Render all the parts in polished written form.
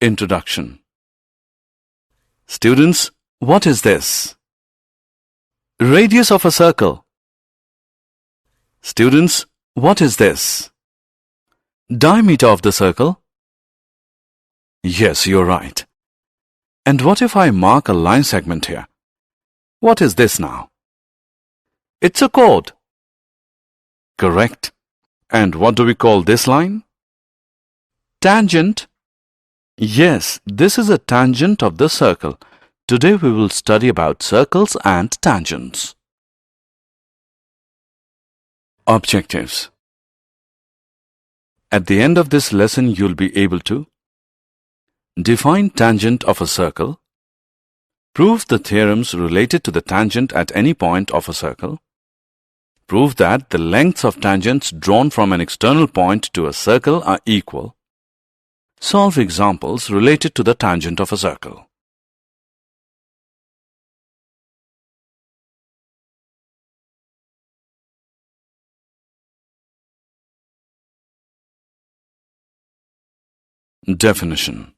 Introduction. Students, what is this? Radius of a circle. Students, what is this? Diameter of the circle? Yes, you're right. And what if I mark a line segment here? What is this now? It's a chord. Correct. And what do we call this line? Tangent. Yes, this is a tangent of the circle. Today we will study about circles and tangents. Objectives. At the end of this lesson, you'll be able to define tangent of a circle, prove the theorems related to the tangent at any point of a circle, prove that the lengths of tangents drawn from an external point to a circle are equal, solve examples related to the tangent of a circle. Definition.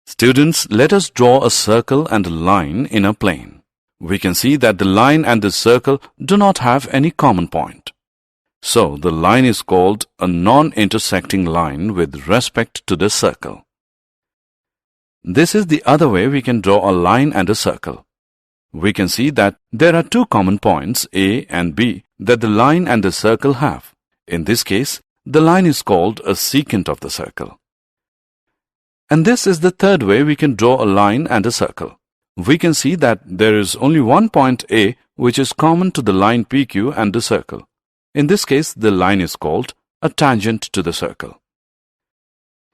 Students, let us draw a circle and a line in a plane. We can see that the line and the circle do not have any common point. So, the line is called a non-intersecting line with respect to the circle. This is the other way we can draw a line and a circle. We can see that there are two common points, A and B, that the line and the circle have. In this case, the line is called a secant of the circle. And this is the third way we can draw a line and a circle. We can see that there is only one point A which is common to the line PQ and the circle. In this case, the line is called a tangent to the circle.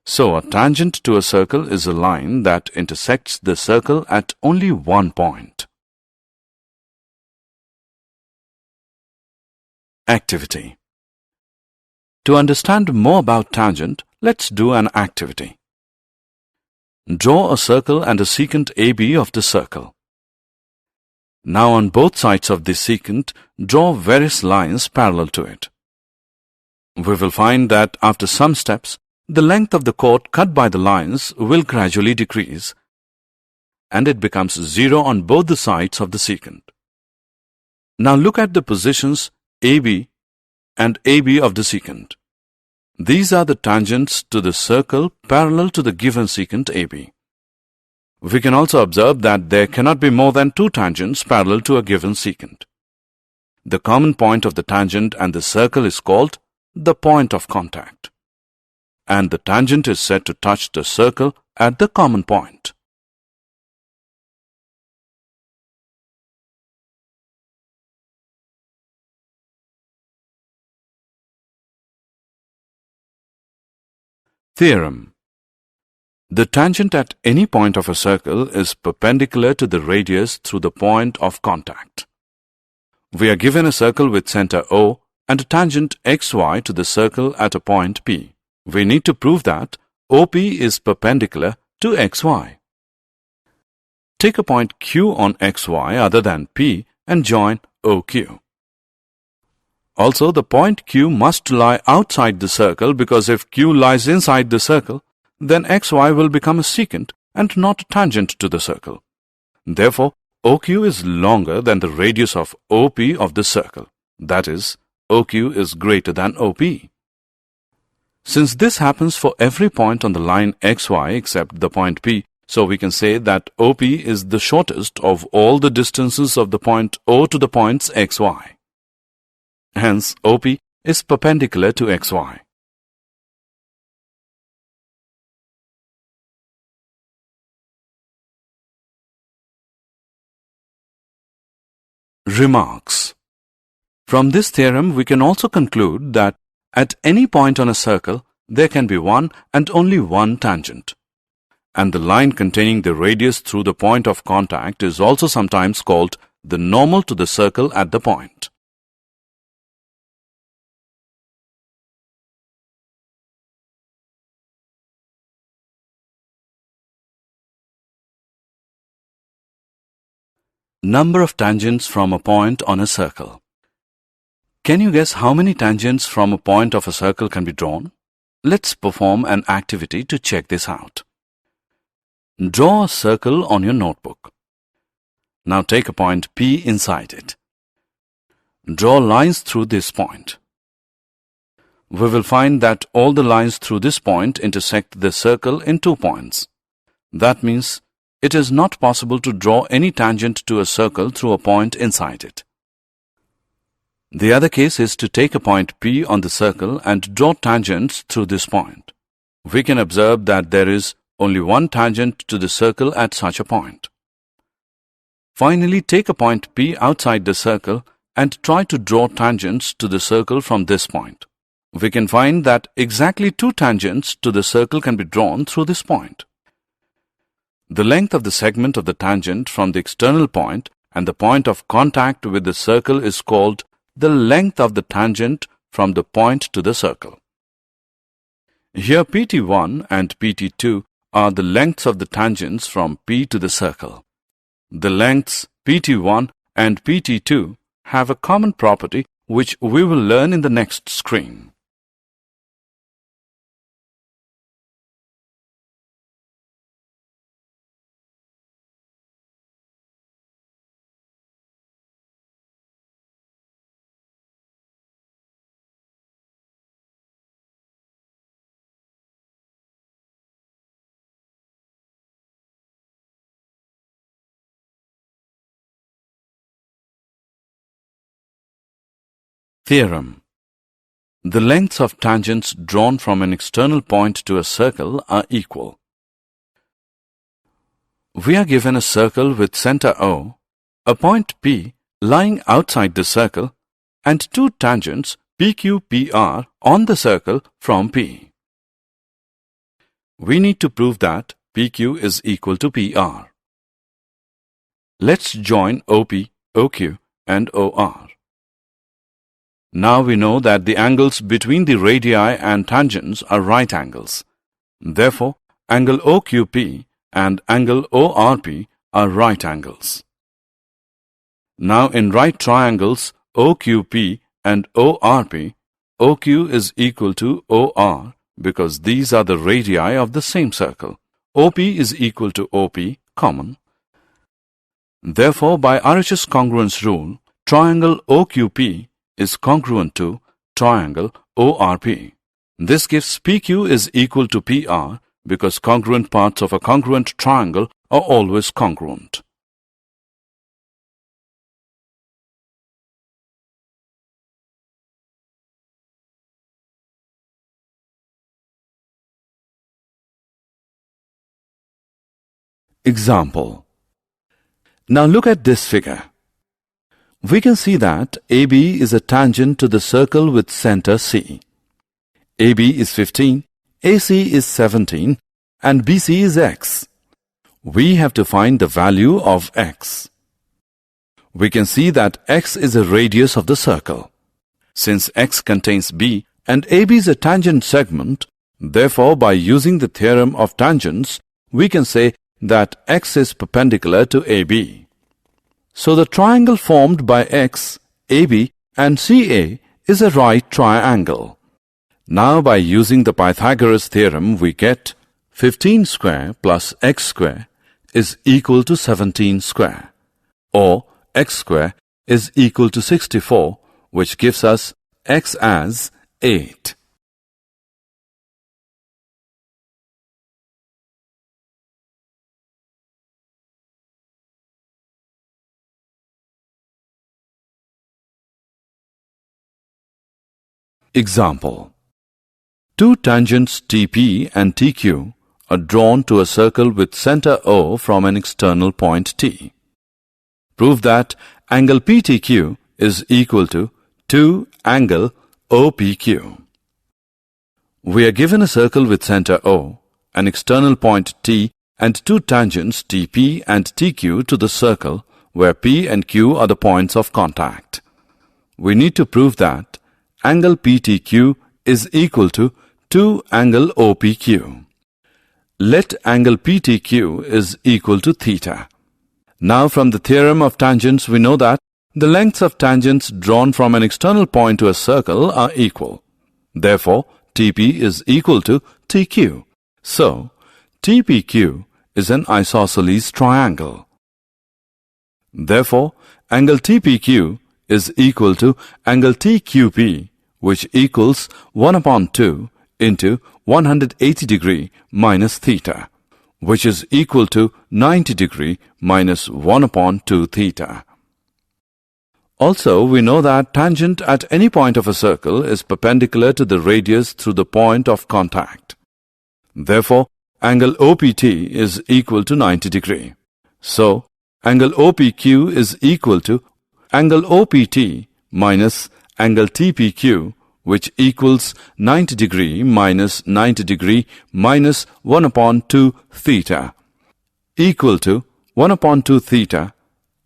So, a tangent to a circle is a line that intersects the circle at only one point. Activity. To understand more about tangent, let's do an activity. Draw a circle and a secant AB of the circle. Now on both sides of this secant, draw various lines parallel to it. We will find that after some steps, the length of the chord cut by the lines will gradually decrease, and it becomes 0 on both the sides of the secant. Now look at the positions AB and AB of the secant. These are the tangents to the circle parallel to the given secant AB. We can also observe that there cannot be more than two tangents parallel to a given secant. The common point of the tangent and the circle is called the point of contact, and the tangent is said to touch the circle at the common point. Theorem. The tangent at any point of a circle is perpendicular to the radius through the point of contact. We are given a circle with center O and a tangent xy to the circle at a point P. We need to prove that OP is perpendicular to xy. Take a point Q on xy other than P and join OQ. Also, the point Q must lie outside the circle, because if Q lies inside the circle, then xy will become a secant and not a tangent to the circle. Therefore, OQ is longer than the radius of OP of the circle. That is, OQ is greater than OP. Since this happens for every point on the line xy except the point P, so we can say that OP is the shortest of all the distances of the point O to the points xy. Hence, OP is perpendicular to xy. Remarks. From this theorem, we can also conclude that at any point on a circle, there can be one and only one tangent. And the line containing the radius through the point of contact is also sometimes called the normal to the circle at the point. Number of tangents from a point on a circle. Can you guess how many tangents from a point of a circle can be drawn? Let's perform an activity to check this out. Draw a circle on your notebook. Now take a point P inside it. Draw lines through this point. We will find that all the lines through this point intersect the circle in 2 points. That means it is not possible to draw any tangent to a circle through a point inside it. The other case is to take a point P on the circle and draw tangents through this point. We can observe that there is only one tangent to the circle at such a point. Finally, take a point P outside the circle and try to draw tangents to the circle from this point. We can find that exactly 2 tangents to the circle can be drawn through this point. The length of the segment of the tangent from the external point and the point of contact with the circle is called the length of the tangent from the point to the circle. Here PT1 and PT2 are the lengths of the tangents from P to the circle. The lengths PT1 and PT2 have a common property which we will learn in the next screen. Theorem. The lengths of tangents drawn from an external point to a circle are equal. We are given a circle with center O, a point P lying outside the circle, and 2 tangents PQ, PR on the circle from P. We need to prove that PQ is equal to PR. Let's join OP, OQ, and OR. Now we know that the angles between the radii and tangents are right angles. Therefore, angle OQP and angle ORP are right angles. Now in right triangles OQP and ORP, OQ is equal to OR because these are the radii of the same circle. OP is equal to OP, common. Therefore, by RHS congruence rule, triangle OQP is congruent to triangle ORP. This gives PQ is equal to PR because congruent parts of a congruent triangle are always congruent. Example. Now look at this figure. We can see that AB is a tangent to the circle with center C. AB is 15, AC is 17, and BC is X. We have to find the value of X. We can see that X is a radius of the circle. Since X contains B and AB is a tangent segment, therefore by using the theorem of tangents, we can say that X is perpendicular to AB. So the triangle formed by X, AB and CA is a right triangle. Now by using the Pythagoras theorem we get 15 square plus x square is equal to 17 square, or x square is equal to 64, which gives us x as 8. Example. 2 tangents TP and TQ are drawn to a circle with center O from an external point T. Prove that angle PTQ is equal to 2 angle OPQ. We are given a circle with center O, an external point T and 2 tangents TP and TQ to the circle where P and Q are the points of contact. We need to prove that angle PTQ is equal to 2 angle OPQ. Let angle PTQ is equal to theta. Now from the theorem of tangents we know that the lengths of tangents drawn from an external point to a circle are equal. Therefore, TP is equal to TQ. So, TPQ is an isosceles triangle. Therefore, angle TPQ is equal to angle TQP, which equals 1 upon 2 into 180 degree minus theta, which is equal to 90 degree minus 1 upon 2 theta. Also, we know that tangent at any point of a circle is perpendicular to the radius through the point of contact. Therefore, angle OPT is equal to 90 degree. So, angle OPQ is equal to angle OPT minus angle TPQ, which equals 90 degree minus 90 degree minus 1 upon 2 theta, equal to 1 upon 2 theta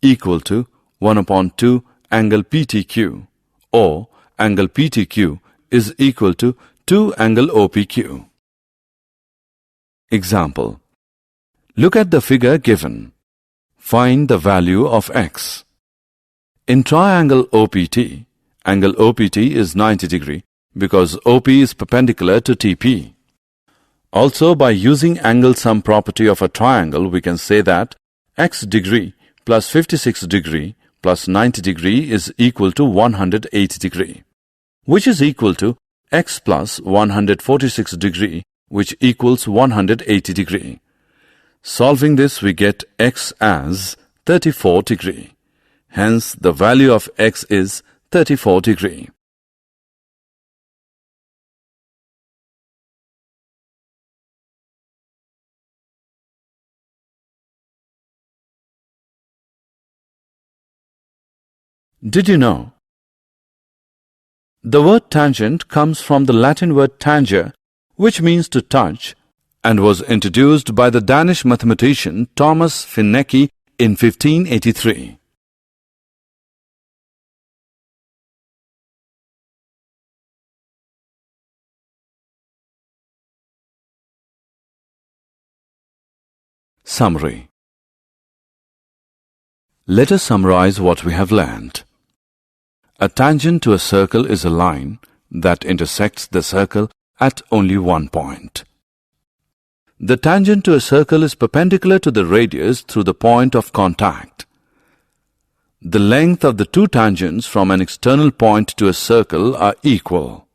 equal to 1 upon 2 angle PTQ, or angle PTQ is equal to 2 angle OPQ. Example. Look at the figure given. Find the value of x. In triangle OPT, angle OPT is 90 degree because OP is perpendicular to TP. Also, by using angle sum property of a triangle, we can say that x degree plus 56 degree plus 90 degree is equal to 180 degree, which is equal to x plus 146 degree, which equals 180 degree. Solving this, we get x as 34 degree. Hence, the value of x is 34 degree. Did you know? The word tangent comes from the Latin word tangere, which means to touch, and was introduced by the Danish mathematician Thomas Finnecke in 1583. Summary. Let us summarize what we have learned. A tangent to a circle is a line that intersects the circle at only one point. The tangent to a circle is perpendicular to the radius through the point of contact. The length of the two tangents from an external point to a circle are equal.